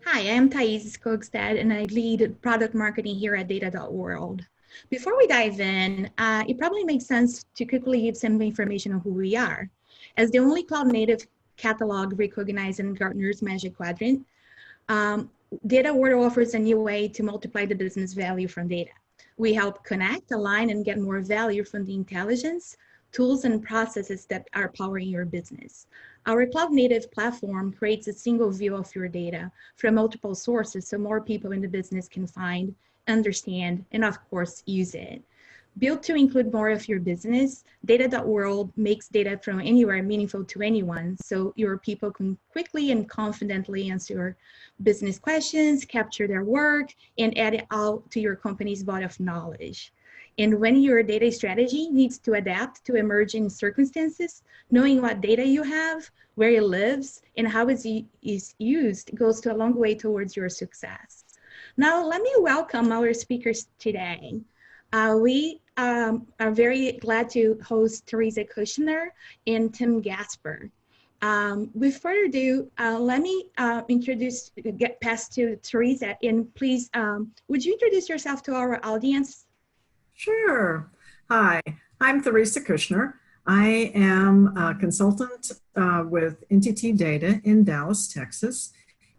Hi, I'm Thais Skogstad, and I lead product marketing here at Data.World. Before we dive in, it probably makes sense to quickly give some information on who we are. As the only cloud native catalog recognized in Gartner's Magic Quadrant, um, Data.World offers a new way to multiply the business value from data. We help connect, align, and get more value from the intelligence, tools, and processes that are powering your business. Our cloud native platform creates a single view of your data from multiple sources so more people in the business can find, understand, and of course, use it. Built to include more of your business, Data.World makes data from anywhere meaningful to anyone so your people can quickly and confidently answer business questions, capture their work, and add it all to your company's body of knowledge. And when your data strategy needs to adapt to emerging circumstances, knowing what data you have, where it lives, and how it is used goes to a long way towards your success. Now, let me welcome our speakers today. We are very glad to host Teresa Kushner and Tim Gasper. With further ado, let me get past to Teresa, and please, would you introduce yourself to our audience? Sure. Hi, I'm Teresa Kushner. I am a consultant with NTT Data in Dallas, Texas,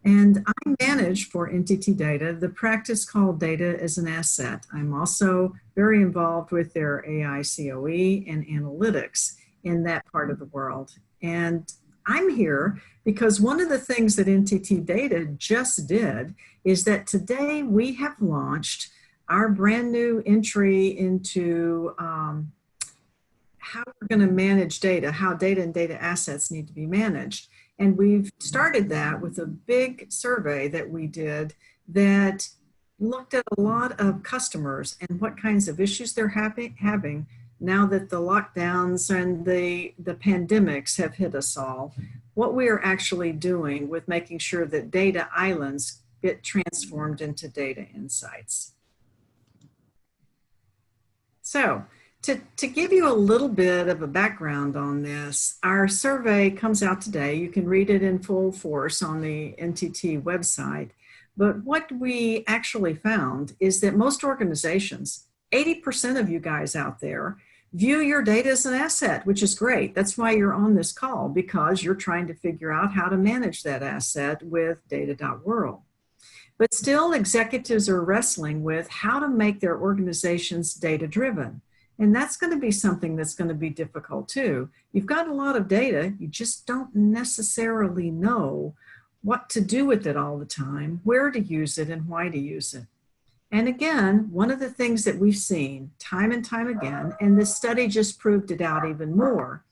and I manage for NTT Data the practice called Data as an Asset. I'm also very involved with their AI COE and analytics in that part of the world. And I'm here because one of the things that NTT Data just did is that today we have launched our brand new entry into how we're going to manage data, how data and data assets need to be managed. And we've started that with a big survey that we did that looked at a lot of customers and what kinds of issues they're having now that the lockdowns and the pandemics have hit us all, what we are actually doing with making sure that data islands get transformed into data insights. So, to give you a little bit of a background on this, our survey comes out today. You can read it in full force on the NTT website. But what we actually found is that most organizations, 80% of you guys out there, view your data as an asset, which is great. That's why you're on this call, because you're trying to figure out how to manage that asset with Data.World. But still, executives are wrestling with how to make their organizations data-driven. And that's going to be something that's going to be difficult too. You've got a lot of data, you just don't necessarily know what to do with it all the time, where to use it, and why to use it. And again, one of the things that we've seen time and time again, and this study just proved it out even more,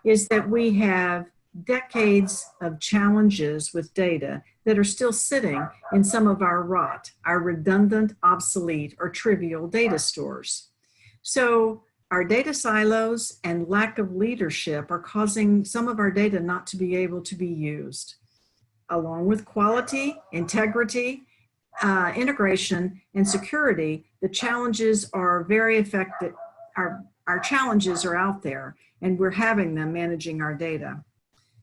is that we have decades of challenges with data that are still sitting in some of our rot, our redundant, obsolete, or trivial data stores. So our data silos and lack of leadership are causing some of our data not to be able to be used. Along with quality, integrity, integration, and security, the challenges are very effective. Our challenges are out there, and we're having them managing our data.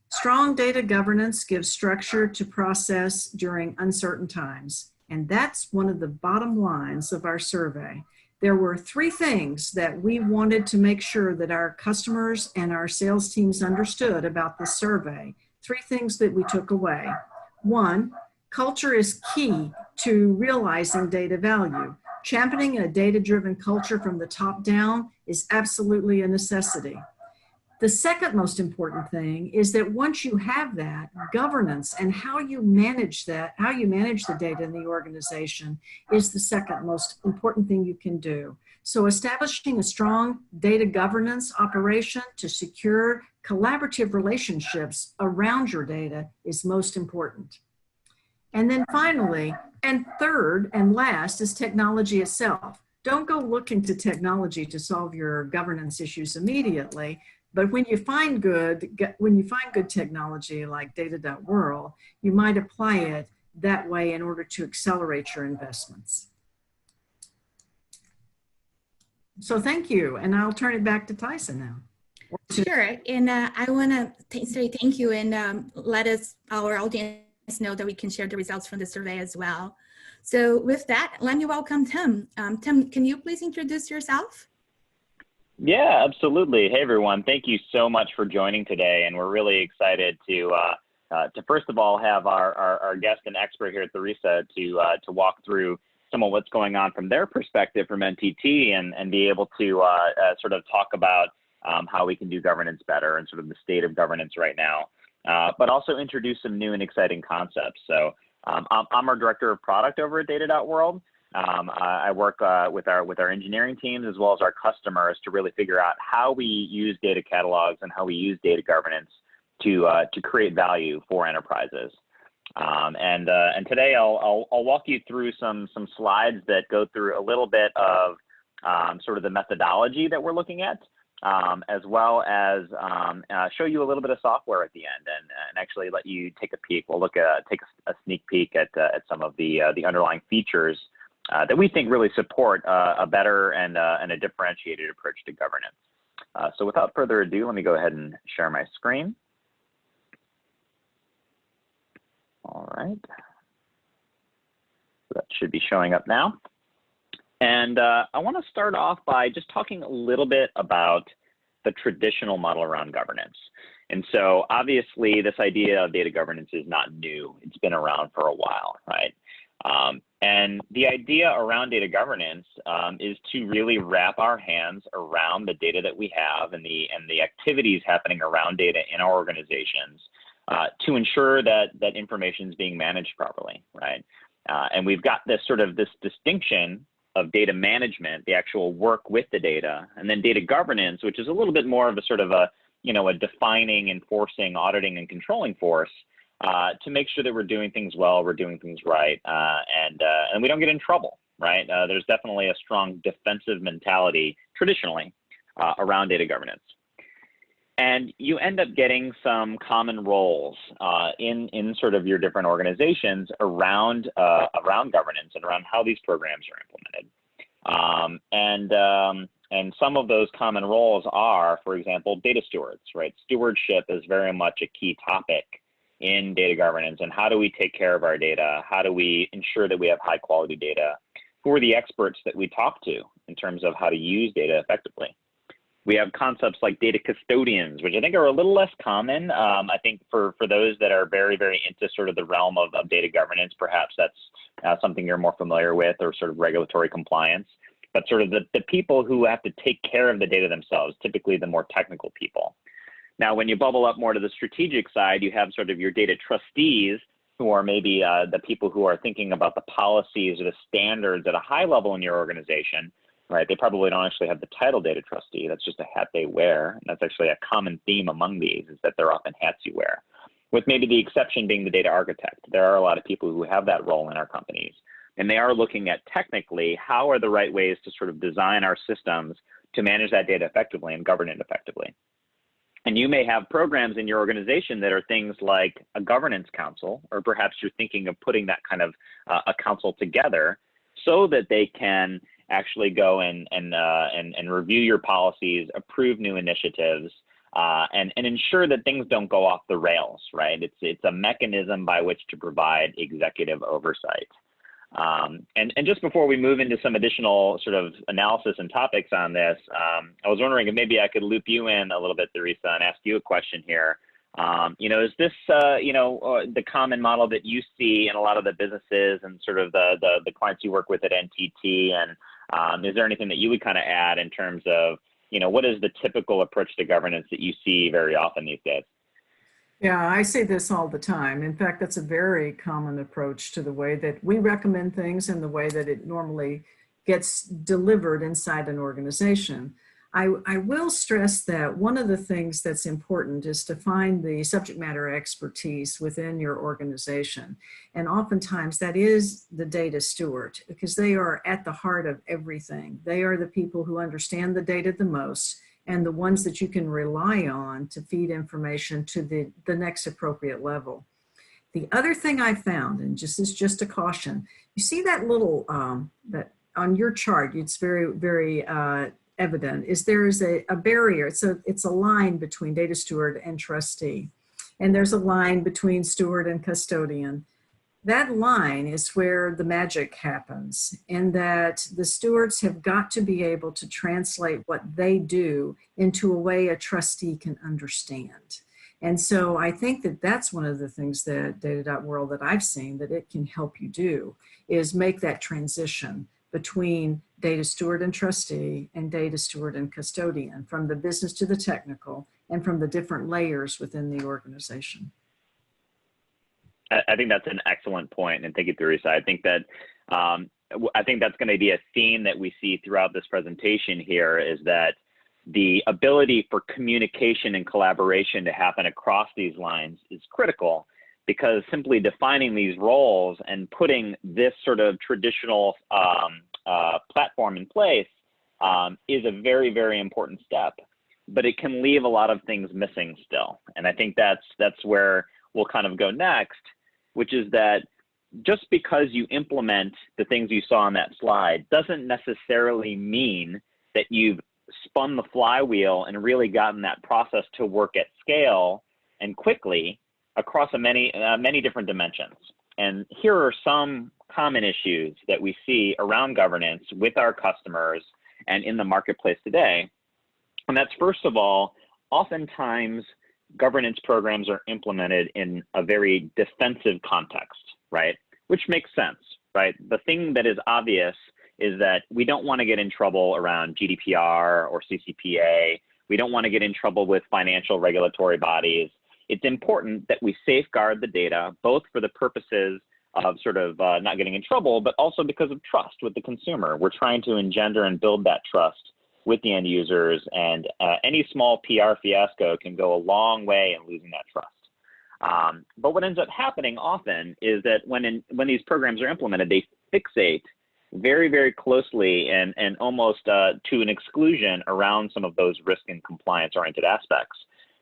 Strong data governance gives structure to process during uncertain times, and that's one of the bottom lines of our survey. There were 3 things that we wanted to make sure that our customers and our sales teams understood about this survey. 3 things that we took away. 1, culture is key to realizing data value. Championing a data-driven culture from the top down is absolutely a necessity. The second most important thing is that once you have that, governance and how you manage that, how you manage the data in the organization is the second most important thing you can do. So establishing a strong data governance operation to secure collaborative relationships around your data is most important. And then finally, and third and last, is technology itself. Don't go looking to technology to solve your governance issues immediately. But when you find good technology like Data.World, you might apply it that way in order to accelerate your investments. So thank you, and I'll turn it back to Tyson now. Sure, and I want to say thank you and let our audience know that we can share the results from the survey as well. So with that, let me welcome Tim. Tim, can you please introduce yourself? Yeah, absolutely. Hey, everyone. Thank you so much for joining today. And we're really excited to first of all, have our guest and expert here, Theresa, to walk through some of what's going on from their perspective from NTT and be able to sort of talk about how we can do governance better and sort of the state of governance right now, but also introduce some new and exciting concepts. So I'm our director of product over at Data.World. I work with our engineering teams as well as our customers to really figure out how we use data catalogs and how we use data governance to create value for enterprises. And today I'll walk you through some slides that go through a little bit of sort of the methodology that we're looking at, as well as show you a little bit of software at the end and actually let you take a peek. We'll take a sneak peek at some of the underlying features that we think really support a better and a differentiated approach to governance. So without further ado, let me go ahead and share my screen. All right. So that should be showing up now. And I want to start off by just talking a little bit about the traditional model around governance. And so obviously this idea of data governance is not new. It's been around for a while, right? And the idea around data governance is to really wrap our hands around the data that we have and the activities happening around data in our organizations to ensure that information is being managed properly, right? And we've got this distinction of data management, the actual work with the data, and then data governance, which is a little bit more of a sort of a defining, enforcing, auditing, and controlling force to make sure that we're doing things well, we're doing things right, and we don't get in trouble, right? There's definitely a strong defensive mentality traditionally around data governance. And you end up getting some common roles in sort of your different organizations around governance and around how these programs are implemented. And some of those common roles are, for example, data stewards, right? Stewardship is very much a key topic in data governance. And how do we take care of our data? How do we ensure that we have high quality data? Who are the experts that we talk to in terms of how to use data effectively? We have concepts like data custodians, which I think are a little less common. I think for those that are very, very into sort of the realm of data governance, perhaps that's something you're more familiar with, or sort of regulatory compliance. But sort of the people who have to take care of the data themselves, typically the more technical people. Now, when you bubble up more to the strategic side, you have sort of your data trustees, who are maybe the people who are thinking about the policies or the standards at a high level in your organization. Right, they probably don't actually have the title data trustee. That's just a hat they wear. And that's actually a common theme among these, is that they're often hats you wear. With maybe the exception being the data architect. There are a lot of people who have that role in our companies. And they are looking at technically how are the right ways to sort of design our systems to manage that data effectively and govern it effectively. And you may have programs in your organization that are things like a governance council, or perhaps you're thinking of putting that kind of a council together so that they can actually go and review your policies, approve new initiatives, and ensure that things don't go off the rails, right? It's a mechanism by which to provide executive oversight. And just before we move into some additional sort of analysis and topics on this, I was wondering if maybe I could loop you in a little bit, Theresa, and ask you a question here. Is this, the common model that you see in a lot of the businesses and sort of the clients you work with at NTT? And is there anything that you would kind of add in terms of, what is the typical approach to governance that you see very often these days? Yeah, I say this all the time. In fact, that's a very common approach to the way that we recommend things and the way that it normally gets delivered inside an organization. I will stress that one of the things that's important is to find the subject matter expertise within your organization. And oftentimes that is the data steward, because they are at the heart of everything. They are the people who understand the data the most and the ones that you can rely on to feed information to the next appropriate level. The other thing I found, and this is just a caution, you see that little, that on your chart, it's very, very evident is there is a barrier. It's a line between data steward and trustee. And there's a line between steward and custodian. That line is where the magic happens, in that the stewards have got to be able to translate what they do into a way a trustee can understand. And so I think that that's one of the things that Data.World that I've seen that it can help you do, is make that transition between data steward and trustee and data steward and custodian, from the business to the technical and from the different layers within the organization. I think that's an excellent point, and thank you, Theresa. I think that that's going to be a theme that we see throughout this presentation here, is that the ability for communication and collaboration to happen across these lines is critical, because simply defining these roles and putting this sort of traditional platform in place is a very, very important step, but it can leave a lot of things missing still. And I think that's where we'll kind of go next, which is that just because you implement the things you saw on that slide doesn't necessarily mean that you've spun the flywheel and really gotten that process to work at scale and quickly across many different dimensions. And here are some common issues that we see around governance with our customers and in the marketplace today. And that's, first of all, oftentimes governance programs are implemented in a very defensive context, right? Which makes sense, right? The thing that is obvious is that we don't want to get in trouble around GDPR or CCPA. We don't want to get in trouble with financial regulatory bodies. It's important that we safeguard the data, both for the purposes of sort of not getting in trouble, but also because of trust with the consumer. We're trying to engender and build that trust with the end users, and any small PR fiasco can go a long way in losing that trust. But what ends up happening often is that when these programs are implemented, they fixate very, very closely and almost to an exclusion around some of those risk and compliance-oriented aspects,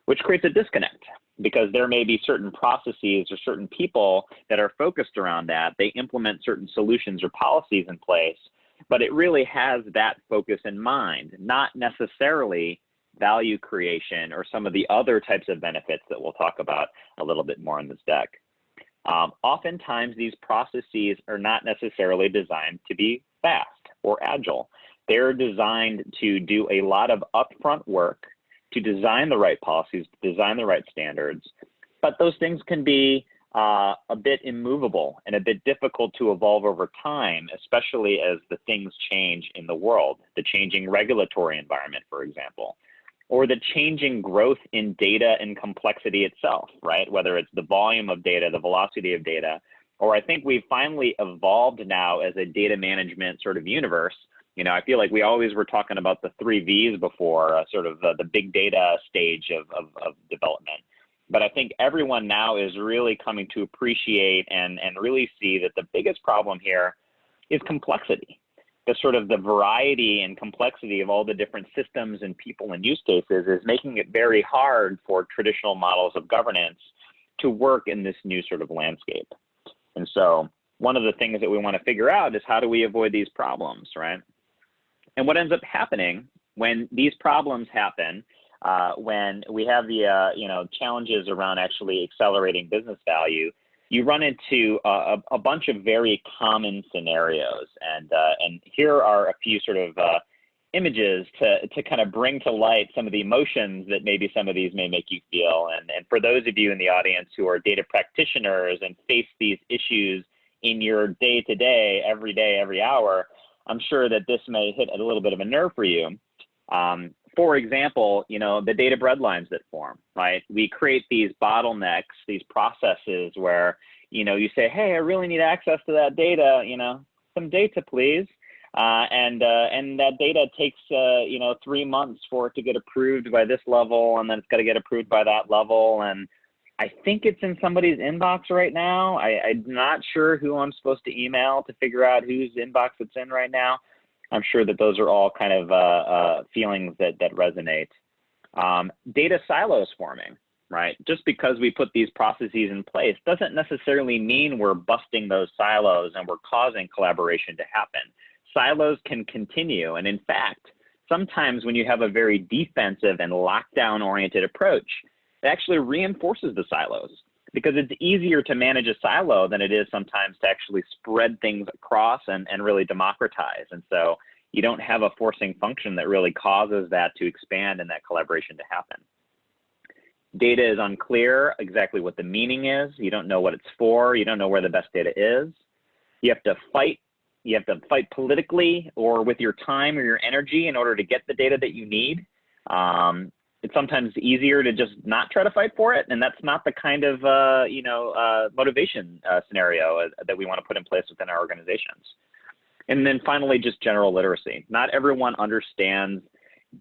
which creates a disconnect, because there may be certain processes or certain people that are focused around that. They implement certain solutions or policies in place, but it really has that focus in mind, not necessarily value creation or some of the other types of benefits that we'll talk about a little bit more in this deck. Oftentimes, these processes are not necessarily designed to be fast or agile. They're designed to do a lot of upfront work to design the right policies, to design the right standards, but those things can be a bit immovable and a bit difficult to evolve over time, especially as the things change in the world, the changing regulatory environment, for example, or the changing growth in data and complexity itself, right? Whether it's the volume of data, the velocity of data, or I think we've finally evolved now as a data management sort of universe. You know, I feel like we always were talking about the 3 V's before, sort of the big data stage of development. But I think everyone now is really coming to appreciate and really see that the biggest problem here is complexity. The sort of the variety and complexity of all the different systems and people and use cases is making it very hard for traditional models of governance to work in this new sort of landscape. And so one of the things that we want to figure out is, how do we avoid these problems, right? And what ends up happening when these problems happen, when we have the challenges around actually accelerating business value, you run into a bunch of very common scenarios. And here are a few sort of images to kind of bring to light some of the emotions that maybe some of these may make you feel. And for those of you in the audience who are data practitioners and face these issues in your day-to-day, every day, every hour, I'm sure that this may hit a little bit of a nerve for you. For example, the data breadlines that form, right? We create these bottlenecks, these processes where, you say, hey, I really need access to that data, some data, please. And that data takes, 3 months for it to get approved by this level, and then it's got to get approved by that level. And I think it's in somebody's inbox right now. I'm not sure who I'm supposed to email to figure out whose inbox it's in right now. I'm sure that those are all kind of feelings that resonate. Data silos forming, right? Just because we put these processes in place doesn't necessarily mean we're busting those silos and we're causing collaboration to happen. Silos can continue, and in fact, sometimes when you have a very defensive and lockdown-oriented approach, it actually reinforces the silos, because it's easier to manage a silo than it is sometimes to actually spread things across and really democratize. And so you don't have a forcing function that really causes that to expand and that collaboration to happen. Data is unclear exactly what the meaning is. You don't know what it's for. You don't know where the best data is. You have to fight. You have to fight politically or with your time or your energy in order to get the data that you need. It's sometimes easier to just not try to fight for it, and that's not the kind of motivation scenario that we want to put in place within our organizations. And then finally, just general literacy. Not everyone understands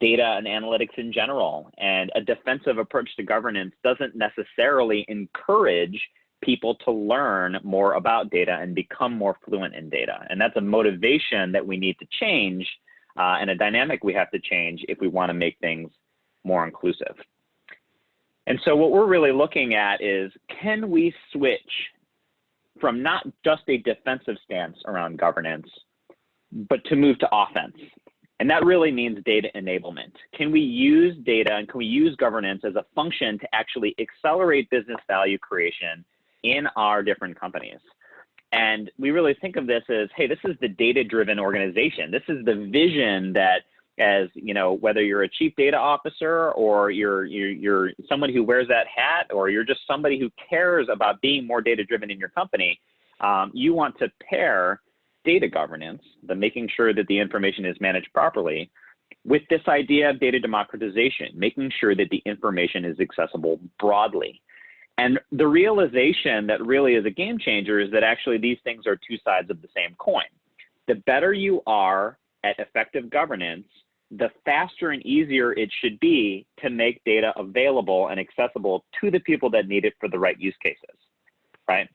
data and analytics in general, and a defensive approach to governance doesn't necessarily encourage people to learn more about data and become more fluent in data. And that's a motivation that we need to change and a dynamic we have to change if we want to make things more inclusive. And so what we're really looking at is, can we switch from not just a defensive stance around governance, but to move to offense? And that really means data enablement. Can we use data and can we use governance as a function to actually accelerate business value creation in our different companies? And we really think of this as, hey, this is the data-driven organization. This is the vision that, as you know, whether you're a chief data officer or you're someone who wears that hat, or you're just somebody who cares about being more data-driven in your company, you want to pair data governance, the making sure that the information is managed properly, with this idea of data democratization, making sure that the information is accessible broadly. And the realization that really is a game changer is that actually these things are two sides of the same coin. The better you are at effective governance, the faster and easier it should be to make data available and accessible to the people that need it for the right use cases, right?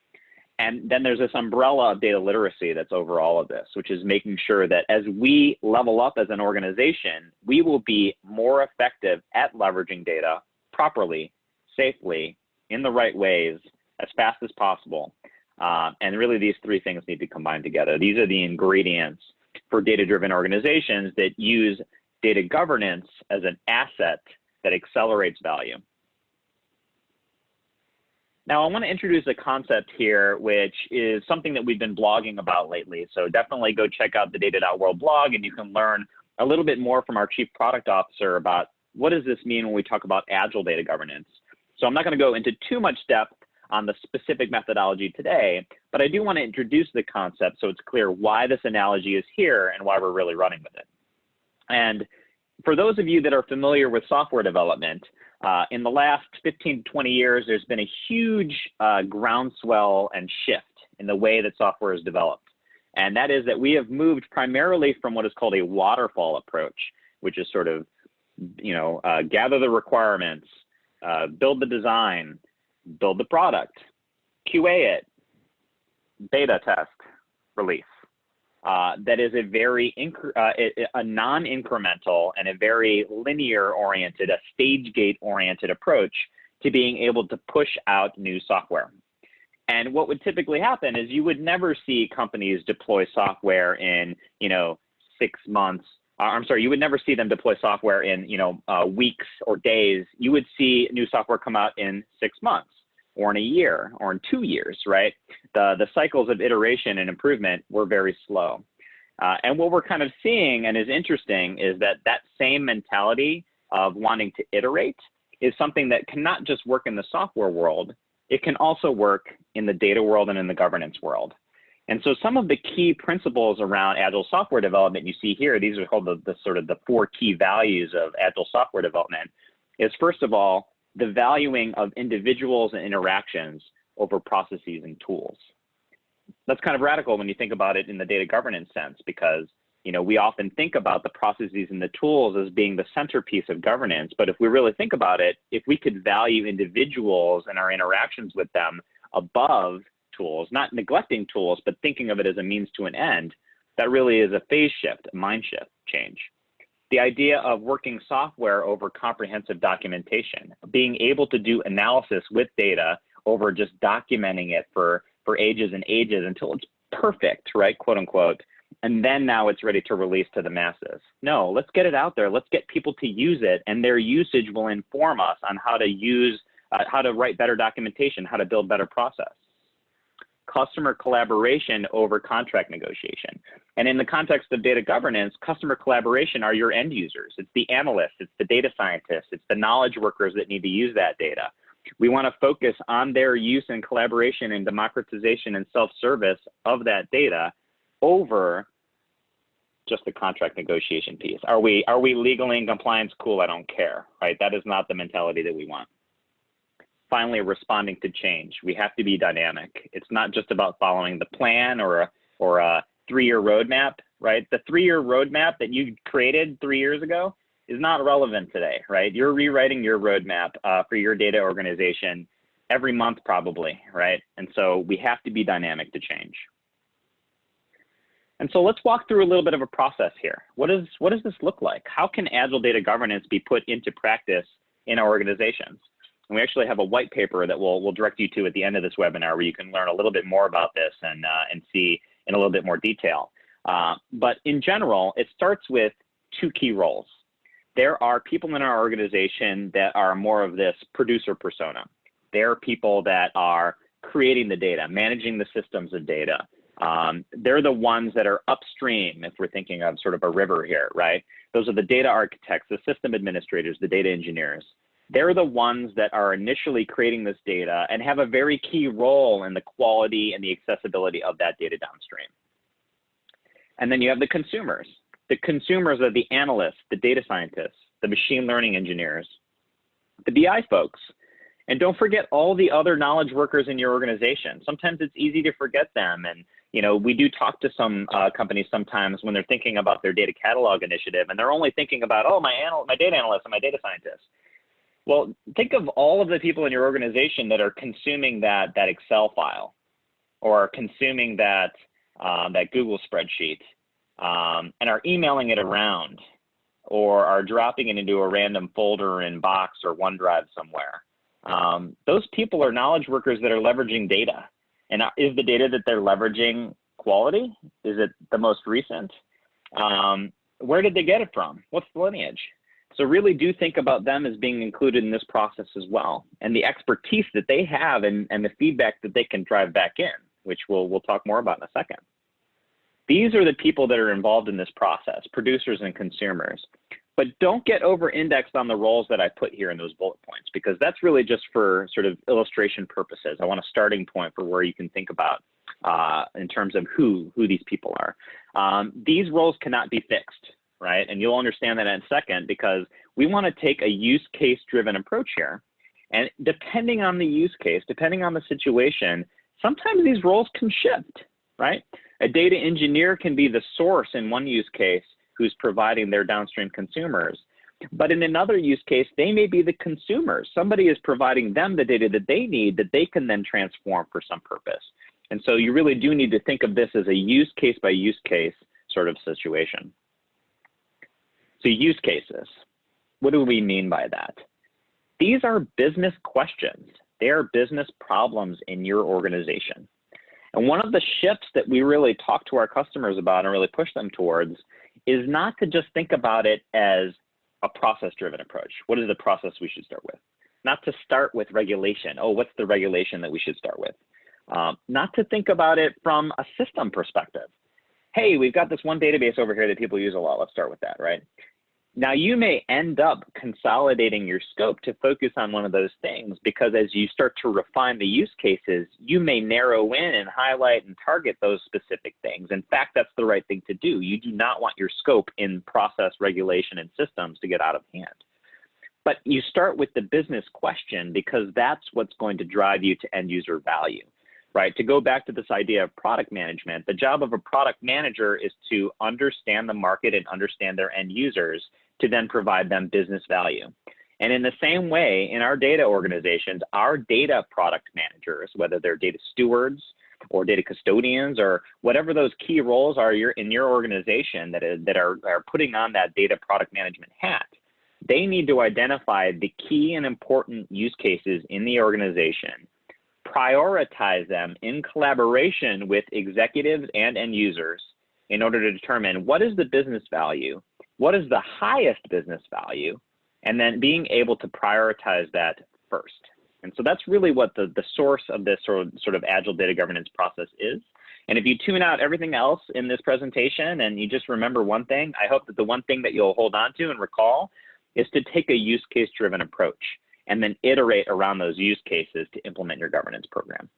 And then there's this umbrella of data literacy that's over all of this, which is making sure that as we level up as an organization, we will be more effective at leveraging data properly, safely, in the right ways, as fast as possible. And really these three things need to combine together. These are the ingredients for data-driven organizations that use data governance as an asset that accelerates value. Now, I want to introduce a concept here, which is something that we've been blogging about lately. So definitely go check out the data.world blog, and you can learn a little bit more from our chief product officer about what does this mean when we talk about agile data governance. So I'm not going to go into too much depth on the specific methodology today, but I do want to introduce the concept so it's clear why this analogy is here and why we're really running with it. And for those of you that are familiar with software development, in the last 15 to 20 years, there's been a huge groundswell and shift in the way that software is developed. And that is that we have moved primarily from what is called a waterfall approach, which is sort of, gather the requirements, build the design, build the product, QA it, beta test, release. That is a very a non-incremental and a very linear-oriented, a stage gate-oriented approach to being able to push out new software. And what would typically happen is you would never see companies deploy software in 6 months. You would never see them deploy software in weeks or days. You would see new software come out in 6 months, or in a year, or in 2 years, right? The cycles of iteration and improvement were very slow. And what we're kind of seeing, and is interesting, is that same mentality of wanting to iterate is something that can not just work in the software world, it can also work in the data world and in the governance world. And so some of the key principles around agile software development you see here, these are called the 4 key values of agile software development, is first of all, the valuing of individuals and interactions over processes and tools. That's kind of radical when you think about it in the data governance sense, because we often think about the processes and the tools as being the centerpiece of governance. But if we really think about it, if we could value individuals and our interactions with them above tools, not neglecting tools, but thinking of it as a means to an end, that really is a phase shift, a mind shift change. The idea of working software over comprehensive documentation, being able to do analysis with data over just documenting it for ages and ages until it's perfect, right, quote unquote, and then now it's ready to release to the masses. No, let's get it out there. Let's get people to use it, and their usage will inform us on how to use, how to write better documentation, how to build better process. Customer collaboration over contract negotiation. And in the context of data governance, customer collaboration are your end users. It's the analysts, it's the data scientists, it's the knowledge workers that need to use that data. We want to focus on their use and collaboration and democratization and self-service of that data over just the contract negotiation piece. Are we legally in compliance? Cool, I don't care, right? That is not the mentality that we want. Finally, responding to change. We have to be dynamic. It's not just about following the plan or a 3-year roadmap, right? The 3-year roadmap that you created 3 years ago is not relevant today, right? You're rewriting your roadmap for your data organization every month probably, right? And so we have to be dynamic to change. And so let's walk through a little bit of a process here. What does this look like? How can Agile data governance be put into practice in our organizations? And we actually have a white paper that we'll direct you to at the end of this webinar where you can learn a little bit more about this and see in a little bit more detail. But in general, it starts with 2 key roles. There are people in our organization that are more of this producer persona. They're people that are creating the data, managing the systems of data. They're the ones that are upstream, if we're thinking of sort of a river here, right? Those are the data architects, the system administrators, the data engineers. They're the ones that are initially creating this data and have a very key role in the quality and the accessibility of that data downstream. And then you have the consumers. The consumers are the analysts, the data scientists, the machine learning engineers, the BI folks. And don't forget all the other knowledge workers in your organization. Sometimes it's easy to forget them. And you know, we do talk to some companies sometimes when they're thinking about their data catalog initiative, and they're only thinking about, oh, my data analyst and my data scientist. Well, think of all of the people in your organization that are consuming that Excel file, or consuming that Google spreadsheet, and are emailing it around, or are dropping it into a random folder in Box or OneDrive somewhere. Those people are knowledge workers that are leveraging data. And is the data that they're leveraging quality? Is it the most recent? Where did they get it from? What's the lineage? So really do think about them as being included in this process as well, and the expertise that they have and the feedback that they can drive back in, which we'll talk more about in a second. These are the people that are involved in this process, producers and consumers. But don't get over-indexed on the roles that I put here in those bullet points, because that's really just for sort of illustration purposes. I want a starting point for where you can think about in terms of who these people are. These roles cannot be fixed, right? And you'll understand that in a second, because we want to take a use case driven approach here. And depending on the use case, depending on the situation, sometimes these roles can shift, right? A data engineer can be the source in one use case who's providing their downstream consumers. But in another use case, they may be the consumers. Somebody is providing them the data that they need that they can then transform for some purpose. And so you really do need to think of this as a use case by use case sort of situation. So use cases, what do we mean by that? These are business questions. They are business problems in your organization. And one of the shifts that we really talk to our customers about and really push them towards is not to just think about it as a process-driven approach. What is the process we should start with? Not to start with regulation. Oh, what's the regulation that we should start with? Not to think about it from a system perspective. Hey, we've got this one database over here that people use a lot. Let's start with that, right? Now, you may end up consolidating your scope to focus on one of those things, because as you start to refine the use cases, you may narrow in and highlight and target those specific things. In fact, that's the right thing to do. You do not want your scope in process, regulation, and systems to get out of hand. But you start with the business question, because that's what's going to drive you to end user value, right? To go back to this idea of product management, the job of a product manager is to understand the market and understand their end users, to then provide them business value. And in the same way, in our data organizations, our data product managers, whether they're data stewards or data custodians or whatever those key roles are in your organization that are putting on that data product management hat, they need to identify the key and important use cases in the organization, prioritize them in collaboration with executives and end users, in order to determine what is the business value, what is the highest business value, and then being able to prioritize that first. And so that's really what the source of this sort of agile data governance process is. And if you tune out everything else in this presentation and you just remember one thing, I hope that the one thing that you'll hold on to and recall is to take a use case driven approach and then iterate around those use cases to implement your governance program.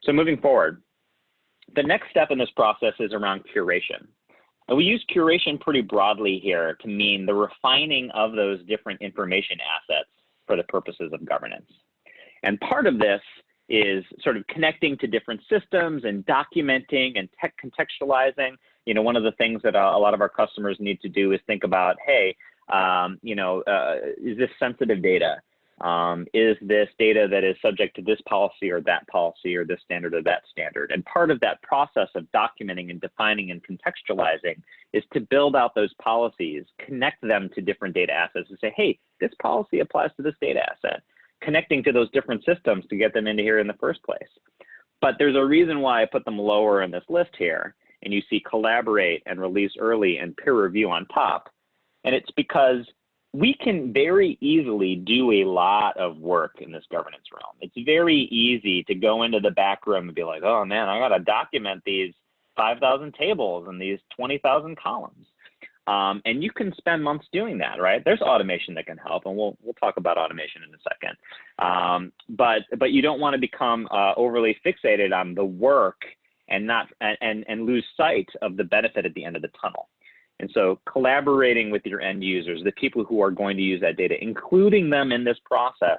So moving forward, the next step in this process is around curation. And we use curation pretty broadly here to mean the refining of those different information assets for the purposes of governance. And part of this is sort of connecting to different systems and documenting and contextualizing. You know, one of the things that a lot of our customers need to do is think about, hey, is this sensitive data? Is this data that is subject to this policy or that policy or this standard or that standard? And part of that process of documenting and defining and contextualizing is to build out those policies, connect them to different data assets and say, hey, this policy applies to this data asset, connecting to those different systems to get them into here in the first place. But there's a reason why I put them lower in this list here, and you see collaborate and release early and peer review on top. And it's because we can very easily do a lot of work in this governance realm. It's very easy to go into the back room and be like, oh man, I gotta document these 5,000 tables and these 20,000 columns. And you can spend months doing that, right? There's automation that can help, and we'll talk about automation in a second. But you don't want to become overly fixated on the work and lose sight of the benefit at the end of the tunnel. And so collaborating with your end users, the people who are going to use that data, including them in this process,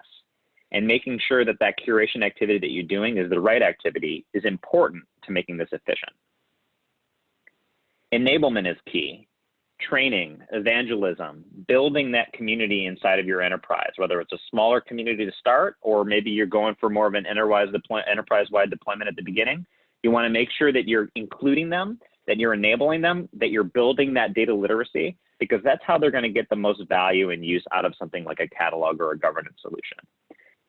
and making sure that that curation activity that you're doing is the right activity is important to making this efficient. Enablement is key. Training, evangelism, building that community inside of your enterprise, whether it's a smaller community to start, or maybe you're going for more of an enterprise-wide deployment at the beginning. You want to make sure that you're including them, that you're enabling them, that you're building that data literacy, because that's how they're going to get the most value and use out of something like a catalog or a governance solution.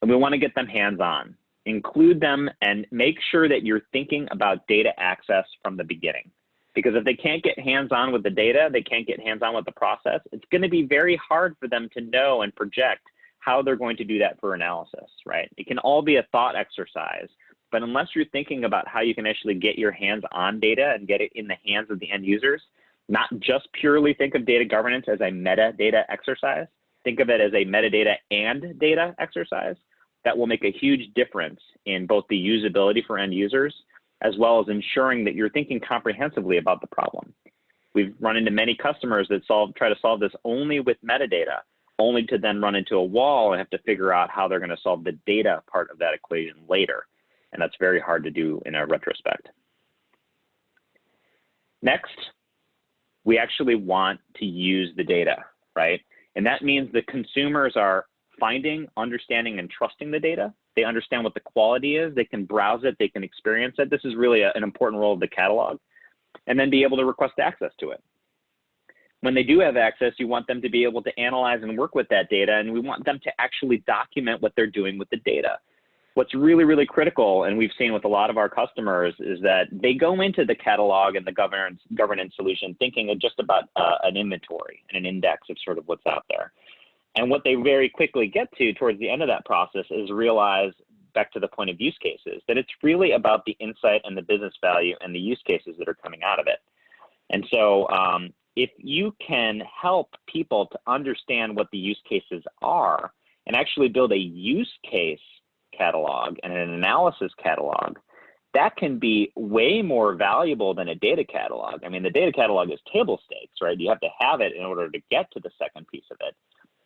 And we want to get them hands-on, include them, and make sure that you're thinking about data access from the beginning. Because if they can't get hands-on with the data, they can't get hands-on with the process, it's going to be very hard for them to know and project how they're going to do that for analysis, right? It can all be a thought exercise, but unless you're thinking about how you can actually get your hands on data and get it in the hands of the end users, not just purely think of data governance as a metadata exercise, think of it as a metadata and data exercise, that will make a huge difference in both the usability for end users, as well as ensuring that you're thinking comprehensively about the problem. We've run into many customers that try to solve this only with metadata, only to then run into a wall and have to figure out how they're going to solve the data part of that equation later. And that's very hard to do in a retrospect. Next, we actually want to use the data, right? And that means the consumers are finding, understanding, and trusting the data. They understand what the quality is. They can browse it. They can experience it. This is really an important role of the catalog. And then be able to request access to it. When they do have access, you want them to be able to analyze and work with that data, and we want them to actually document what they're doing with the data. What's really, really critical, and we've seen with a lot of our customers, is that they go into the catalog and the governance solution thinking of just about an inventory and an index of sort of what's out there. And what they very quickly get to towards the end of that process is realize, back to the point of use cases, that it's really about the insight and the business value and the use cases that are coming out of it. And so if you can help people to understand what the use cases are and actually build a use case catalog and an analysis catalog, that can be way more valuable than a data catalog. I mean, the data catalog is table stakes, right? You have to have it in order to get to the second piece of it.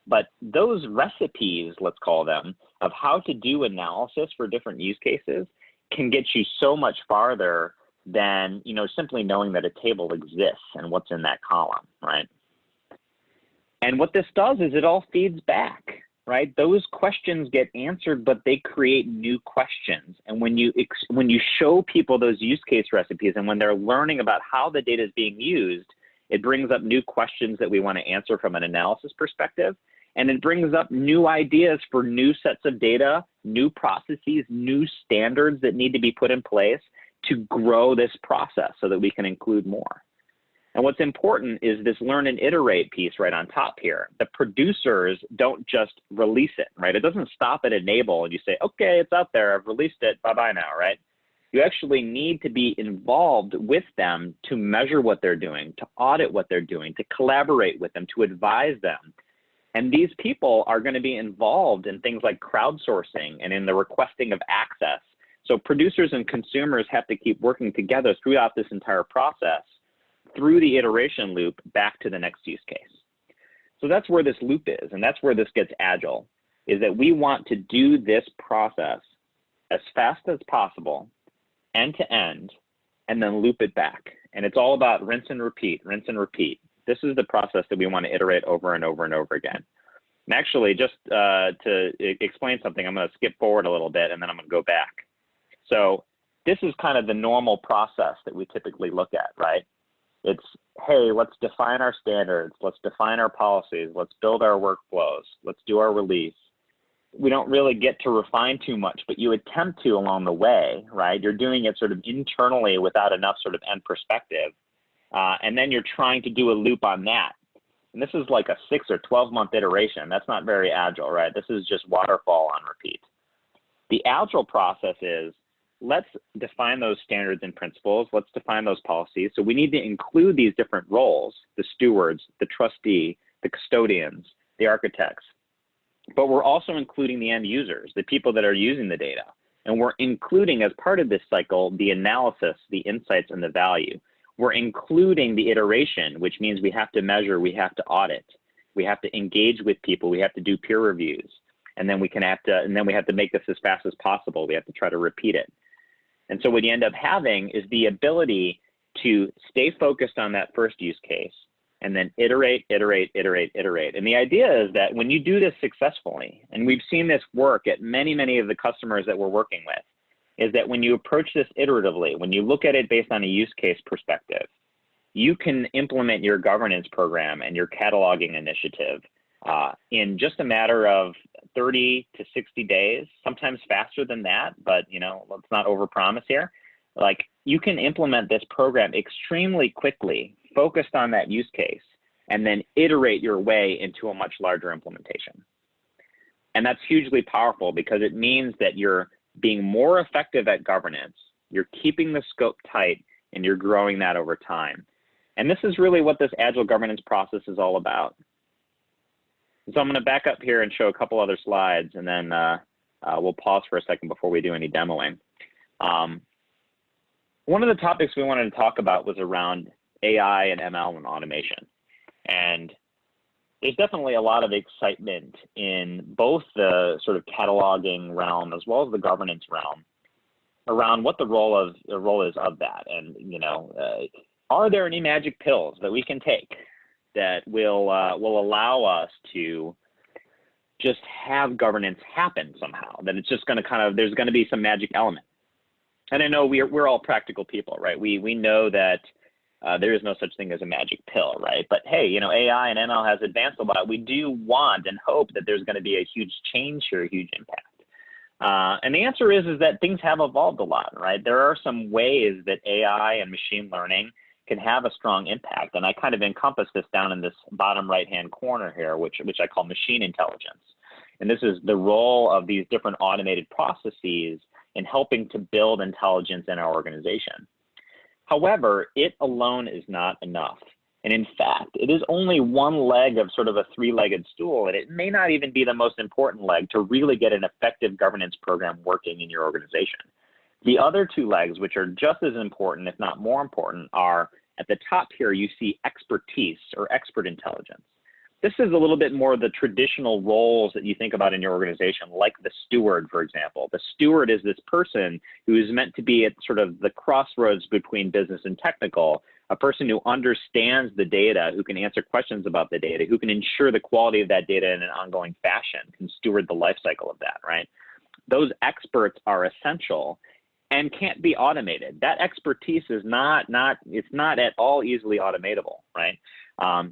But those recipes, let's call them, of how to do analysis for different use cases can get you so much farther than, you know, simply knowing that a table exists and what's in that column, right? And what this does is it all feeds back, right? Those questions get answered, but they create new questions. And when you show people those use case recipes and when they're learning about how the data is being used, it brings up new questions that we want to answer from an analysis perspective. And it brings up new ideas for new sets of data, new processes, new standards that need to be put in place to grow this process so that we can include more. And what's important is this learn and iterate piece right on top here. The producers don't just release it, right? It doesn't stop at enable and you say, okay, it's out there, I've released it, bye-bye now, right? You actually need to be involved with them to measure what they're doing, to audit what they're doing, to collaborate with them, to advise them. And these people are going to be involved in things like crowdsourcing and in the requesting of access. So producers and consumers have to keep working together throughout this entire process, through the iteration loop back to the next use case. So that's where this loop is, and that's where this gets agile, is that we want to do this process as fast as possible, end to end, and then loop it back. And it's all about rinse and repeat, rinse and repeat. This is the process that we want to iterate over and over and over again. And actually, just to explain something, I'm going to skip forward a little bit, and then I'm going to go back. So this is kind of the normal process that we typically look at, right? It's, hey, let's define our standards, let's define our policies, let's build our workflows, let's do our release. We don't really get to refine too much, but you attempt to along the way, right? You're doing it sort of internally without enough sort of end perspective. And then you're trying to do a loop on that. And this is like a 6 or 12-month iteration. That's not very agile, right? This is just waterfall on repeat. The agile process is, let's define those standards and principles. Let's define those policies. So we need to include these different roles, the stewards, the trustee, the custodians, the architects. But we're also including the end users, the people that are using the data. And we're including, as part of this cycle, the analysis, the insights, and the value. We're including the iteration, which means we have to measure, we have to audit, we have to engage with people, we have to do peer reviews, and then we have to make this as fast as possible. We have to try to repeat it. And so what you end up having is the ability to stay focused on that first use case and then iterate, iterate, iterate, iterate. And the idea is that when you do this successfully, and we've seen this work at many, many of the customers that we're working with, is that when you approach this iteratively, when you look at it based on a use case perspective, you can implement your governance program and your cataloging initiative in just a matter of 30 to 60 days, sometimes faster than that, but let's not overpromise here. Like, you can implement this program extremely quickly, focused on that use case, and then iterate your way into a much larger implementation. And that's hugely powerful because it means that you're being more effective at governance, you're keeping the scope tight, and you're growing that over time. And this is really what this agile governance process is all about. So I'm going to back up here and show a couple other slides, and then we'll pause for a second before we do any demoing. One of the topics we wanted to talk about was around AI and ML and automation. And there's definitely a lot of excitement in both the sort of cataloging realm as well as the governance realm around what the role is of that. And are there any magic pills that we can take that will allow us to just have governance happen somehow? That it's just going to there's going to be some magic element. And I know we're all practical people, right? We know that there is no such thing as a magic pill, right? But hey, AI and ML has advanced a lot. We do want and hope that there's going to be a huge change here, a huge impact. And the answer is that things have evolved a lot, right? There are some ways that AI and machine learning can have a strong impact. And I kind of encompass this down in this bottom right-hand corner here, which I call machine intelligence. And this is the role of these different automated processes in helping to build intelligence in our organization. However, it alone is not enough. And in fact, it is only one leg of sort of a three-legged stool, and it may not even be the most important leg to really get an effective governance program working in your organization. The other two legs, which are just as important, if not more important, are at the top here, you see expertise or expert intelligence. This is a little bit more the traditional roles that you think about in your organization, like the steward, for example. The steward is this person who is meant to be at sort of the crossroads between business and technical, a person who understands the data, who can answer questions about the data, who can ensure the quality of that data in an ongoing fashion, can steward the life cycle of that, right? Those experts are essential and can't be automated. That expertise is not at all easily automatable, right?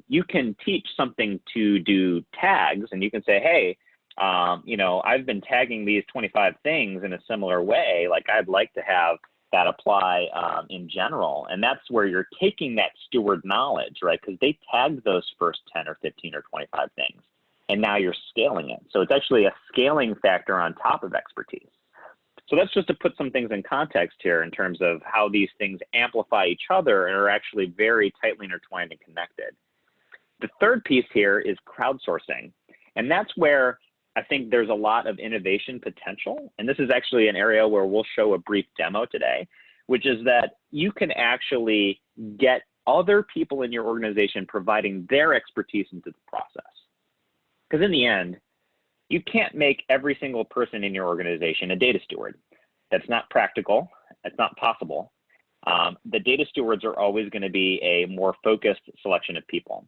You can teach something to do tags, and you can say, hey, I've been tagging these 25 things in a similar way. Like, I'd like to have that apply in general. And that's where you're taking that steward knowledge, right? Because they tagged those first 10 or 15 or 25 things, and now you're scaling it. So it's actually a scaling factor on top of expertise. So that's just to put some things in context here in terms of how these things amplify each other and are actually very tightly intertwined and connected. The third piece here is crowdsourcing. And that's where I think there's a lot of innovation potential. And this is actually an area where we'll show a brief demo today, which is that you can actually get other people in your organization providing their expertise into the process. Because in the end, you can't make every single person in your organization a data steward. That's not practical. That's not possible. The data stewards are always going to be a more focused selection of people.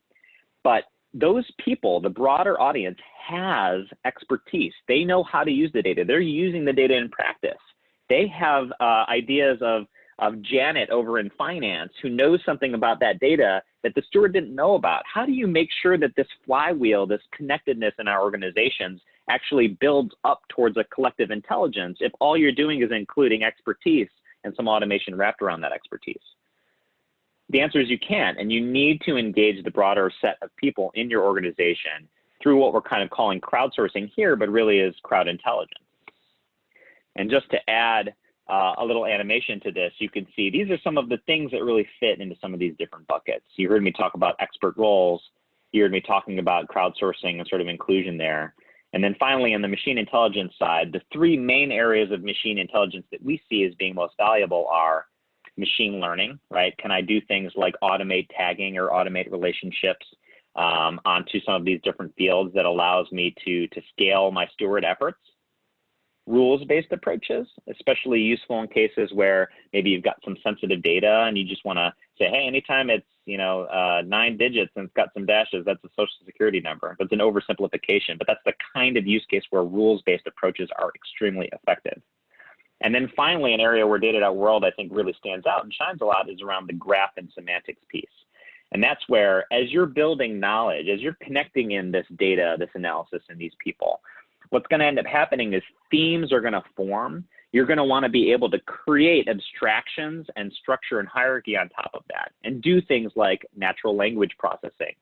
But those people, the broader audience, has expertise. They know how to use the data. They're using the data in practice. They have ideas of Janet over in finance who knows something about that data that the steward didn't know about. How do you make sure that this flywheel, this connectedness in our organizations actually builds up towards a collective intelligence if all you're doing is including expertise and some automation wrapped around that expertise? The answer is you can't, and you need to engage the broader set of people in your organization through what we're kind of calling crowdsourcing here, but really is crowd intelligence. And just to add a little animation to this, you can see these are some of the things that really fit into some of these different buckets. You heard me talk about expert roles. You heard me talking about crowdsourcing and sort of inclusion there. And then finally, on the machine intelligence side, the three main areas of machine intelligence that we see as being most valuable are machine learning, right? Can I do things like automate tagging or automate relationships onto some of these different fields that allows me to scale my steward efforts? Rules-based approaches, especially useful in cases where maybe you've got some sensitive data and you just want to say, hey, anytime it's 9 digits and it's got some dashes, that's a social security number. That's an oversimplification, but that's the kind of use case where rules-based approaches are extremely effective. And then finally, an area where Data.World I think really stands out and shines a lot is around the graph and semantics piece. And that's where, as you're building knowledge, as you're connecting in this data, this analysis, and these people, what's going to end up happening is themes are going to form. You're going to want to be able to create abstractions and structure and hierarchy on top of that, and do things like natural language processing.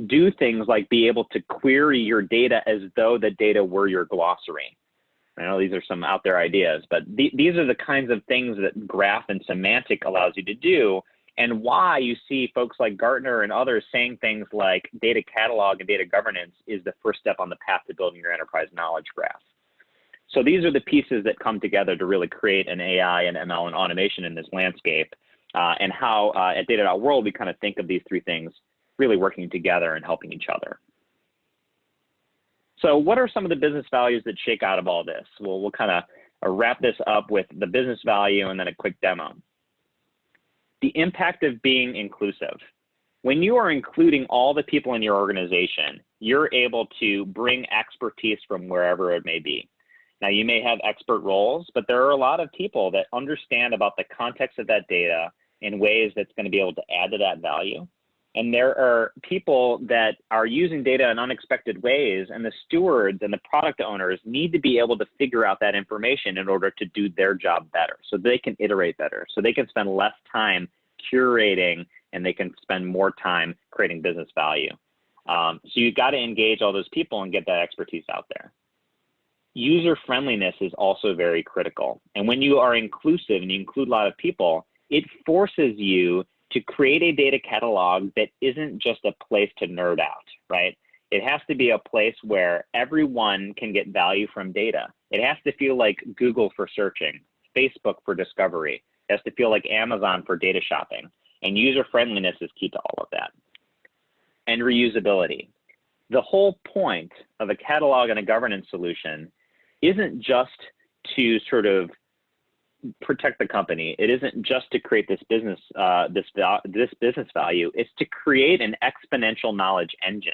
Do things like be able to query your data as though the data were your glossary. I know these are some out there ideas, but these are the kinds of things that graph and semantic allows you to do, and why you see folks like Gartner and others saying things like data catalog and data governance is the first step on the path to building your enterprise knowledge graph. So these are the pieces that come together to really create an AI and ML and automation in this landscape, and how at Data.World we kind of think of these three things really working together and helping each other. So what are some of the business values that shake out of all this? We'll kind of wrap this up with the business value and then a quick demo. The impact of being inclusive. When you are including all the people in your organization, you're able to bring expertise from wherever it may be. Now, you may have expert roles, but there are a lot of people that understand about the context of that data in ways that's going to be able to add to that value. And there are people that are using data in unexpected ways, and the stewards and the product owners need to be able to figure out that information in order to do their job better, so they can iterate better, so they can spend less time curating, and they can spend more time creating business value. So you've got to engage all those people and get that expertise out there. User friendliness is also very critical. And when you are inclusive and you include a lot of people, it forces you to create a data catalog that isn't just a place to nerd out, right? It has to be a place where everyone can get value from data. It has to feel like Google for searching, Facebook for discovery. It has to feel like Amazon for data shopping. And user friendliness is key to all of that. And reusability. The whole point of a catalog and a governance solution isn't just to sort of protect the company. It isn't just to create this business business value. It's to create an exponential knowledge engine.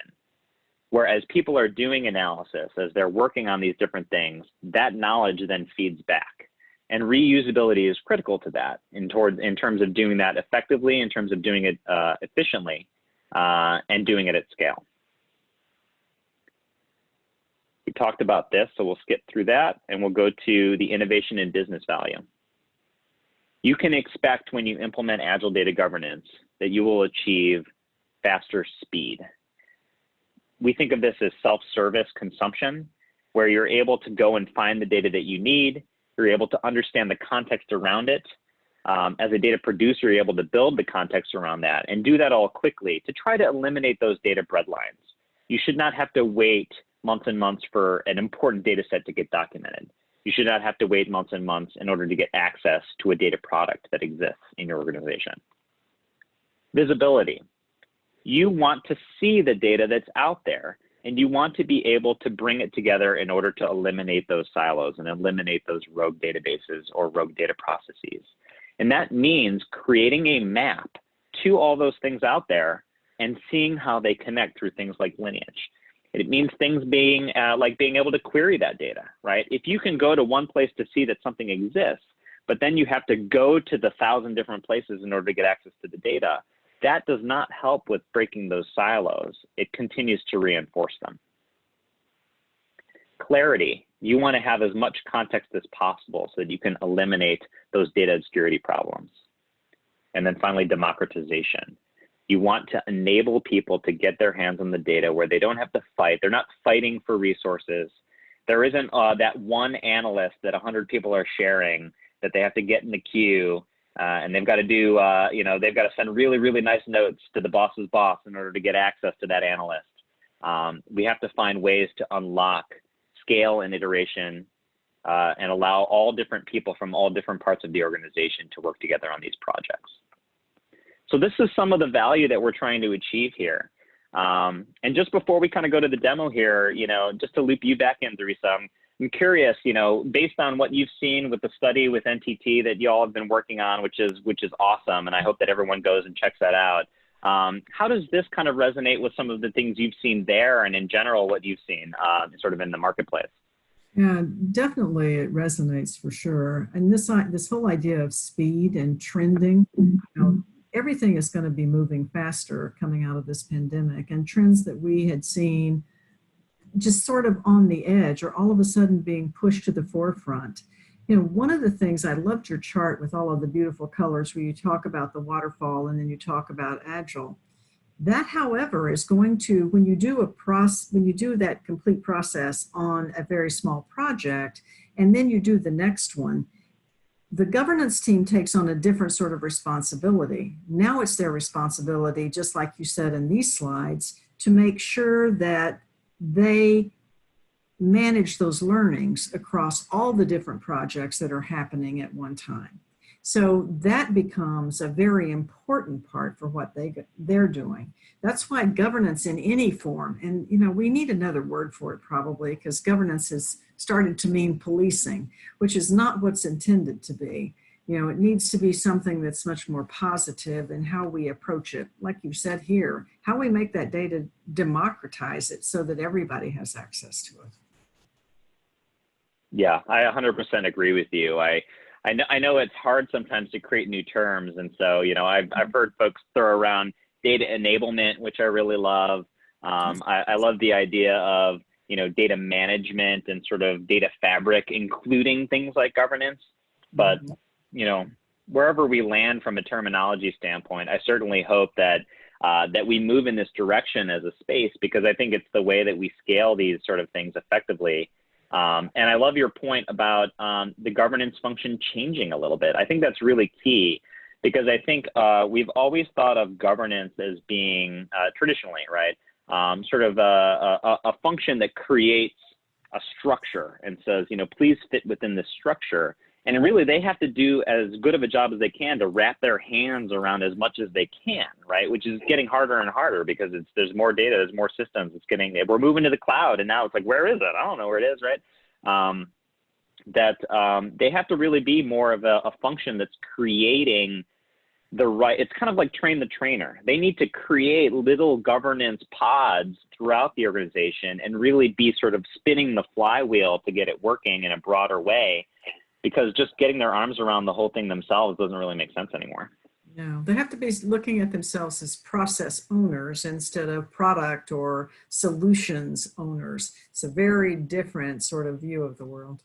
Whereas people are doing analysis, as they're working on these different things, that knowledge then feeds back. And reusability is critical to that in terms of doing that effectively, in terms of doing it efficiently, and doing it at scale. We talked about this, so we'll skip through that, and we'll go to the innovation and business value. You can expect when you implement Agile data governance that you will achieve faster speed. We think of this as self-service consumption, where you're able to go and find the data that you need. You're able to understand the context around it. As a data producer, you're able to build the context around that and do that all quickly to try to eliminate those data breadlines. You should not have to wait months and months for an important data set to get documented. You should not have to wait months and months in order to get access to a data product that exists in your organization. Visibility. You want to see the data that's out there, and you want to be able to bring it together in order to eliminate those silos and eliminate those rogue databases or rogue data processes. And that means creating a map to all those things out there and seeing how they connect through things like lineage. It means things being like being able to query that data, right? If you can go to one place to see that something exists, but then you have to go to the 1,000 different places in order to get access to the data, that does not help with breaking those silos. It continues to reinforce them. Clarity. You want to have as much context as possible so that you can eliminate those data obscurity problems. And then finally, democratization. You want to enable people to get their hands on the data where they don't have to fight. They're not fighting for resources. There isn't that one analyst that 100 people are sharing that they have to get in the queue and they've got to do, they've got to send really, really nice notes to the boss's boss in order to get access to that analyst. We have to find ways to unlock scale and iteration and allow all different people from all different parts of the organization to work together on these projects. So this is some of the value that we're trying to achieve here. And just before we kind of go to the demo here, just to loop you back in, Teresa, I'm curious, based on what you've seen with the study with NTT that you all have been working on, which is awesome, and I hope that everyone goes and checks that out. How does this kind of resonate with some of the things you've seen there and in general what you've seen sort of in the marketplace? Yeah, definitely it resonates for sure. And this whole idea of speed and trending, everything is going to be moving faster coming out of this pandemic, and trends that we had seen just sort of on the edge are all of a sudden being pushed to the forefront. One of the things, I loved your chart with all of the beautiful colors where you talk about the waterfall and then you talk about Agile. That, however, is going to, when you do that complete process on a very small project, and then you do the next one, the governance team takes on a different sort of responsibility. Now it's their responsibility, just like you said in these slides, to make sure that they manage those learnings across all the different projects that are happening at one time. So that becomes a very important part for what they're doing. That's why governance in any form, and we need another word for it probably, because governance has started to mean policing, which is not what's intended to be. It needs to be something that's much more positive in how we approach it. Like you said here, how we make that data, democratize it so that everybody has access to it. Yeah, I 100% agree with you. I know it's hard sometimes to create new terms. And so, I've heard folks throw around data enablement, which I really love. I love the idea of, data management and sort of data fabric, including things like governance. But, wherever we land from a terminology standpoint, I certainly hope that that we move in this direction as a space, because I think it's the way that we scale these sort of things effectively. And I love your point about the governance function changing a little bit. I think that's really key, because I think we've always thought of governance as being traditionally, right, sort of a function that creates a structure and says, please fit within this structure. And really, they have to do as good of a job as they can to wrap their hands around as much as they can, right? Which is getting harder and harder, because there's more data, there's more systems. We're moving to the cloud, and now it's like, where is it? I don't know where it is, right? They have to really be more of a function that's creating it's kind of like train the trainer. They need to create little governance pods throughout the organization and really be sort of spinning the flywheel to get it working in a broader way. Because just getting their arms around the whole thing themselves doesn't really make sense anymore. No, they have to be looking at themselves as process owners instead of product or solutions owners. It's a very different sort of view of the world.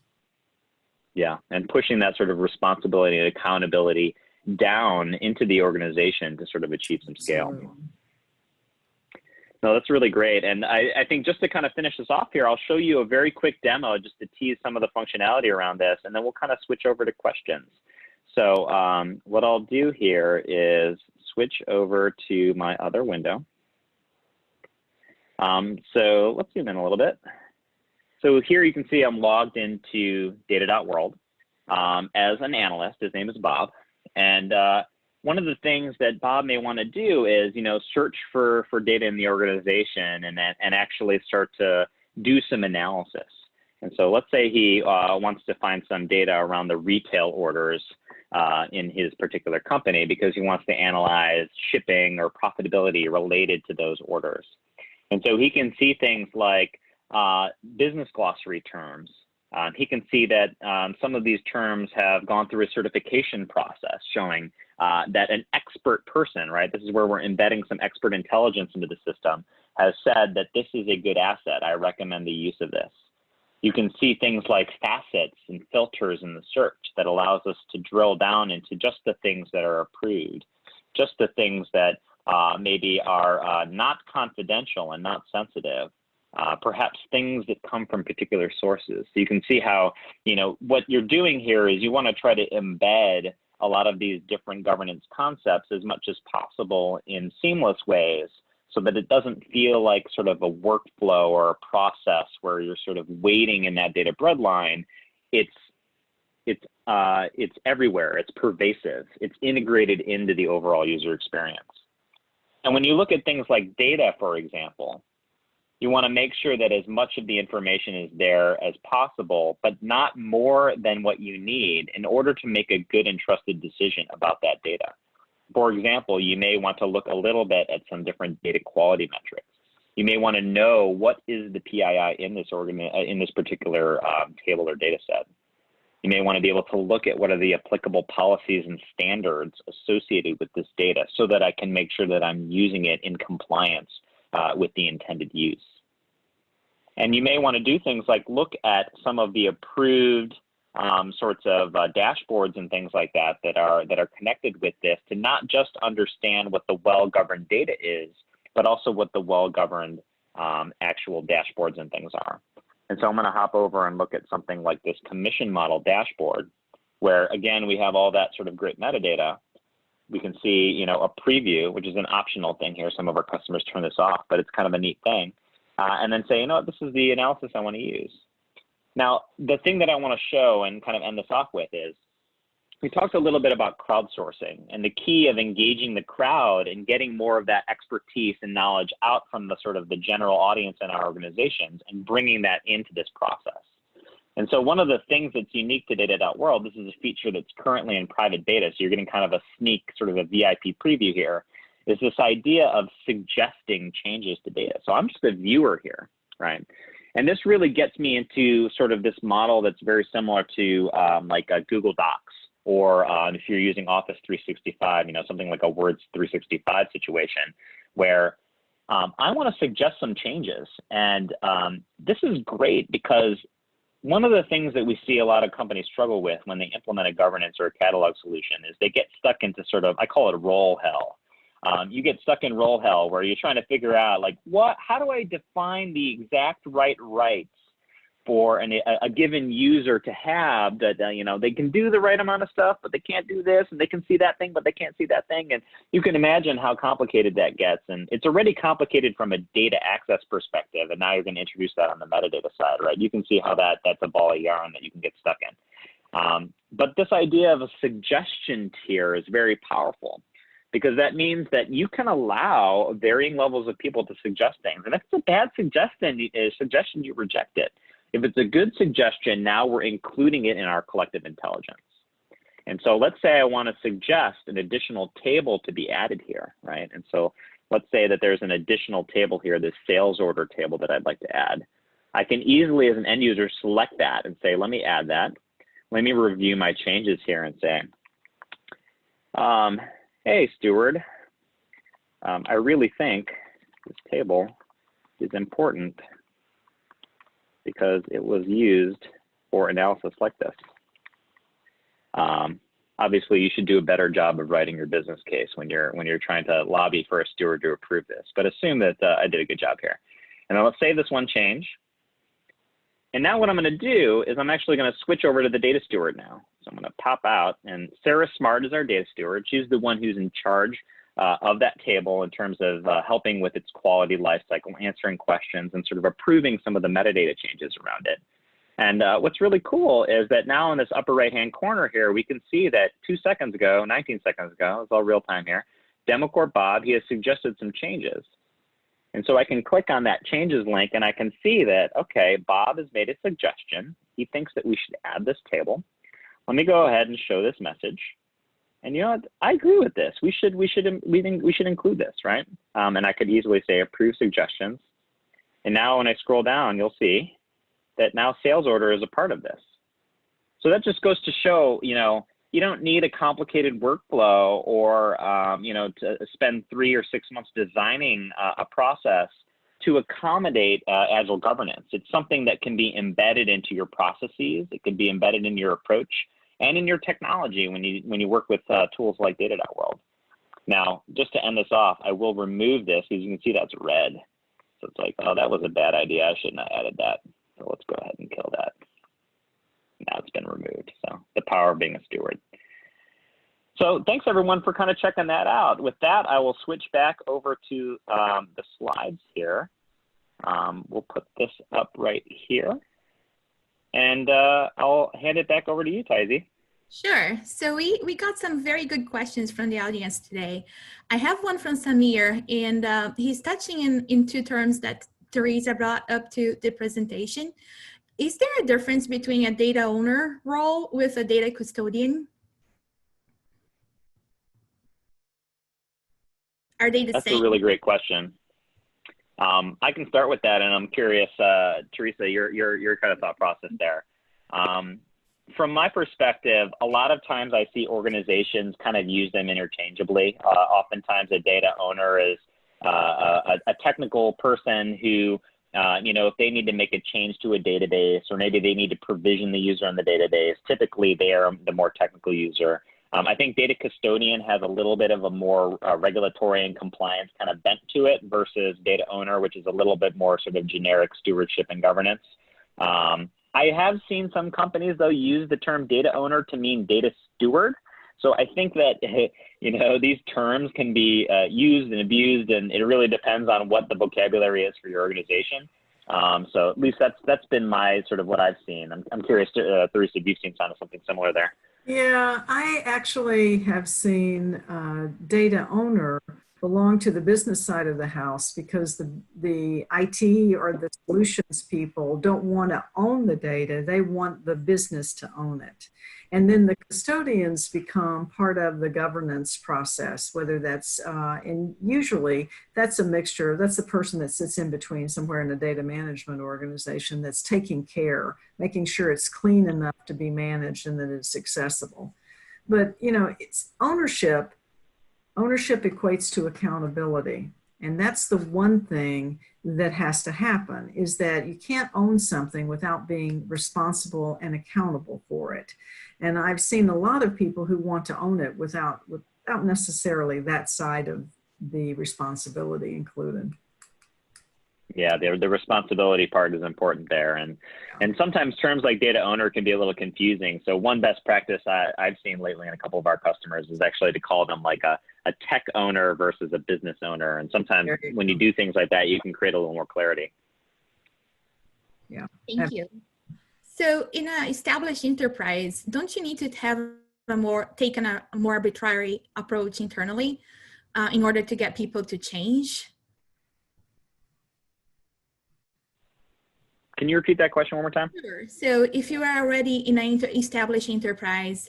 Yeah, and pushing that sort of responsibility and accountability down into the organization to sort of achieve some scale. Absolutely. No, that's really great. And I think just to kind of finish this off here, I'll show you a very quick demo just to tease some of the functionality around this, and then we'll kind of switch over to questions. So what I'll do here is switch over to my other window. So let's zoom in a little bit. So here you can see I'm logged into data.world as an analyst. His name is Bob. And one of the things that Bob may want to do is, search for data in the organization and actually start to do some analysis. And so let's say he wants to find some data around the retail orders in his particular company because he wants to analyze shipping or profitability related to those orders. And so he can see things like business glossary terms. He can see that some of these terms have gone through a certification process showing that an expert person, right, this is where we're embedding some expert intelligence into the system, has said that this is a good asset. I recommend the use of this. You can see things like facets and filters in the search that allows us to drill down into just the things that are approved, just the things that maybe are not confidential and not sensitive. Perhaps things that come from particular sources. So you can see how, what you're doing here is you want to try to embed a lot of these different governance concepts as much as possible in seamless ways so that it doesn't feel like sort of a workflow or a process where you're sort of waiting in that data breadline. It's everywhere, it's pervasive, it's integrated into the overall user experience. And when you look at things like data, for example, you want to make sure that as much of the information is there as possible, but not more than what you need in order to make a good and trusted decision about that data. For example, you may want to look a little bit at some different data quality metrics. You may want to know what is the PII in this particular table or data set. You may want to be able to look at what are the applicable policies and standards associated with this data so that I can make sure that I'm using it in compliance with the intended use. And you may want to do things like look at some of the approved sorts of dashboards and things like that that are connected with this to not just understand what the well-governed data is, but also what the well-governed actual dashboards and things are. And so I'm going to hop over and look at something like this commission model dashboard, where again we have all that sort of great metadata. We can see, a preview, which is an optional thing here. Some of our customers turn this off, but it's kind of a neat thing. And then say, this is the analysis I want to use. Now, the thing that I want to show and kind of end this off with is, we talked a little bit about crowdsourcing and the key of engaging the crowd and getting more of that expertise and knowledge out from the sort of the general audience in our organizations and bringing that into this process. And so one of the things that's unique to data.world, this is a feature that's currently in private beta, so you're getting kind of a sneak, sort of a VIP preview here, is this idea of suggesting changes to data. So I'm just a viewer here, right? And this really gets me into sort of this model that's very similar to like a Google Docs, or if you're using Office 365, something like a Word 365 situation, where I want to suggest some changes. And this is great because one of the things that we see a lot of companies struggle with when they implement a governance or a catalog solution is they get stuck into sort of, I call it role hell. You get stuck in role hell where you're trying to figure out like, how do I define the exact rights for a given user to have that, they can do the right amount of stuff, but they can't do this, and they can see that thing, but they can't see that thing. And you can imagine how complicated that gets. And it's already complicated from a data access perspective. And now you're going to introduce that on the metadata side, right? You can see how that's a ball of yarn that you can get stuck in. But this idea of a suggestion tier is very powerful, because that means that you can allow varying levels of people to suggest things. And if it's a bad suggestion, you reject it. If it's a good suggestion, now we're including it in our collective intelligence. And so let's say I want to suggest an additional table to be added here, right? And so let's say that there's an additional table here, this sales order table that I'd like to add. I can easily, as an end user, select that and say, let me add that. Let me review my changes here and say, hey, steward, I really think this table is important because it was used for analysis like this. Obviously, you should do a better job of writing your business case when you're trying to lobby for a steward to approve this. But assume that I did a good job here. And then let's save this one change. And now what I'm going to do is I'm actually going to switch over to the data steward now. So I'm going to pop out, and Sarah Smart is our data steward. She's the one who's in charge of that table in terms of helping with its quality lifecycle, answering questions, and sort of approving some of the metadata changes around it. And what's really cool is that now in this upper right-hand corner here, we can see that 2 seconds ago, 19 seconds ago, it's all real time here, Democorp Bob, he has suggested some changes. And so I can click on that changes link and I can see that, okay, Bob has made a suggestion. He thinks that we should add this table. Let me go ahead and show this message. And you know what? I agree with this. We should include this, right? And I could easily say approve suggestions. And now when I scroll down, you'll see that now sales order is a part of this. So that just goes to show, you know, you don't need a complicated workflow or, you know, to spend 3 or 6 months designing a process to accommodate agile governance. It's something that can be embedded into your processes. It can be embedded in your approach and in your technology when you work with tools like Data.World. Now, just to end this off, I will remove this because you can see that's red. So it's like, oh, that was a bad idea. I shouldn't have added that. So let's go ahead and kill that. Now it's been removed. So the power of being a steward. So thanks everyone for kind of checking that out. With that, I will switch back over to the slides here. We'll put this up right here. And I'll hand it back over to you, Taizi. Sure. So we got some very good questions from the audience today. I have one from Samir, and he's touching in 2 terms that Teresa brought up to the presentation. Is there a difference between a data owner role with a data custodian? Are they the same? That's a really great question. I can start with that, and I'm curious, Teresa, your kind of thought process there. From my perspective, a lot of times I see organizations kind of use them interchangeably. Oftentimes a data owner is a technical person who, you know, if they need to make a change to a database, or maybe they need to provision the user on the database, typically they are the more technical user. I think data custodian has a little bit of a more regulatory and compliance kind of bent to it versus data owner, which is a little bit more sort of generic stewardship and governance. I have seen some companies, though, use the term data owner to mean data steward. So I think that, you know, these terms can be used and abused, and it really depends on what the vocabulary is for your organization. So at least that's been my sort of what I've seen. I'm curious, Teresa, if you've seen something similar there. Yeah, I actually have seen data owner belong to the business side of the house because the IT or the solutions people don't want to own the data. They want the business to own it. And then the custodians become part of the governance process, whether that's, and usually that's a mixture, that's the person that sits in between somewhere in a data management organization that's taking care, making sure it's clean enough to be managed and that it's accessible. But, you know, it's ownership equates to accountability. And that's the one thing that has to happen, is that you can't own something without being responsible and accountable for it. And I've seen a lot of people who want to own it without necessarily that side of the responsibility included. Yeah, the responsibility part is important there. And sometimes terms like data owner can be a little confusing. So one best practice I've seen lately in a couple of our customers is actually to call them like a tech owner versus a business owner. And sometimes when you do things like that, you can create a little more clarity. Yeah. Thank you. So in an established enterprise, don't you need to have taken a more arbitrary approach internally in order to get people to change? Can you repeat that question one more time? Sure. So if you are already in an established enterprise,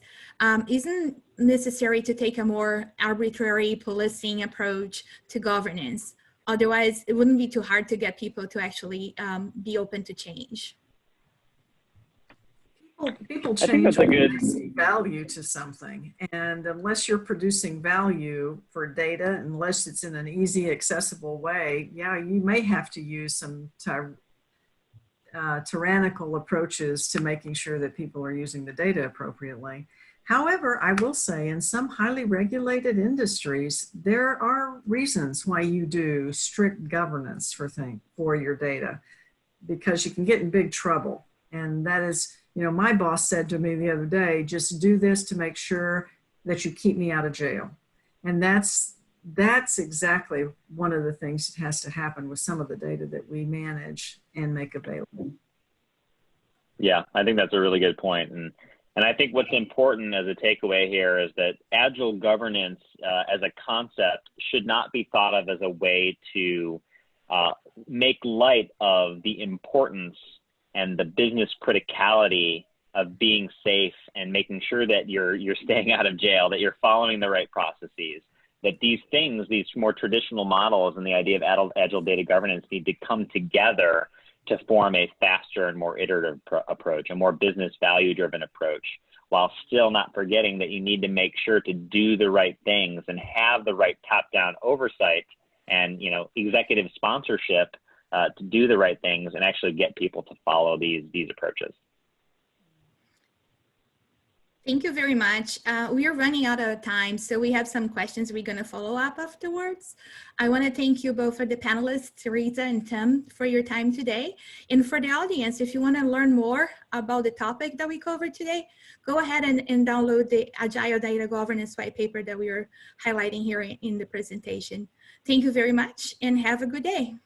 isn't necessary to take a more arbitrary policing approach to governance? Otherwise, it wouldn't be too hard to get people to actually be open to change. People change when they see value to something. And unless you're producing value for data, unless it's in an easy, accessible way, yeah, you may have to use some tyrannical approaches to making sure that people are using the data appropriately. However, I will say in some highly regulated industries, there are reasons why you do strict governance for your data, because you can get in big trouble. And that is, my boss said to me the other day, just do this to make sure that you keep me out of jail. And that's exactly one of the things that has to happen with some of the data that we manage and make available. Yeah, I think that's a really good point. And I think what's important as a takeaway here is that agile governance as a concept should not be thought of as a way to make light of the importance and the business criticality of being safe and making sure that you're staying out of jail, that you're following the right processes, that these things, these more traditional models and the idea of agile data governance need to come together to form a faster and more iterative approach, a more business value-driven approach, while still not forgetting that you need to make sure to do the right things and have the right top-down oversight and executive sponsorship to do the right things and actually get people to follow these approaches. Thank you very much. We are running out of time, so we have some questions we're going to follow up afterwards. I want to thank you both, for the panelists, Teresa and Tim, for your time today. And for the audience, if you want to learn more about the topic that we covered today, go ahead and download the Agile Data Governance white paper that we are highlighting here in the presentation. Thank you very much and have a good day.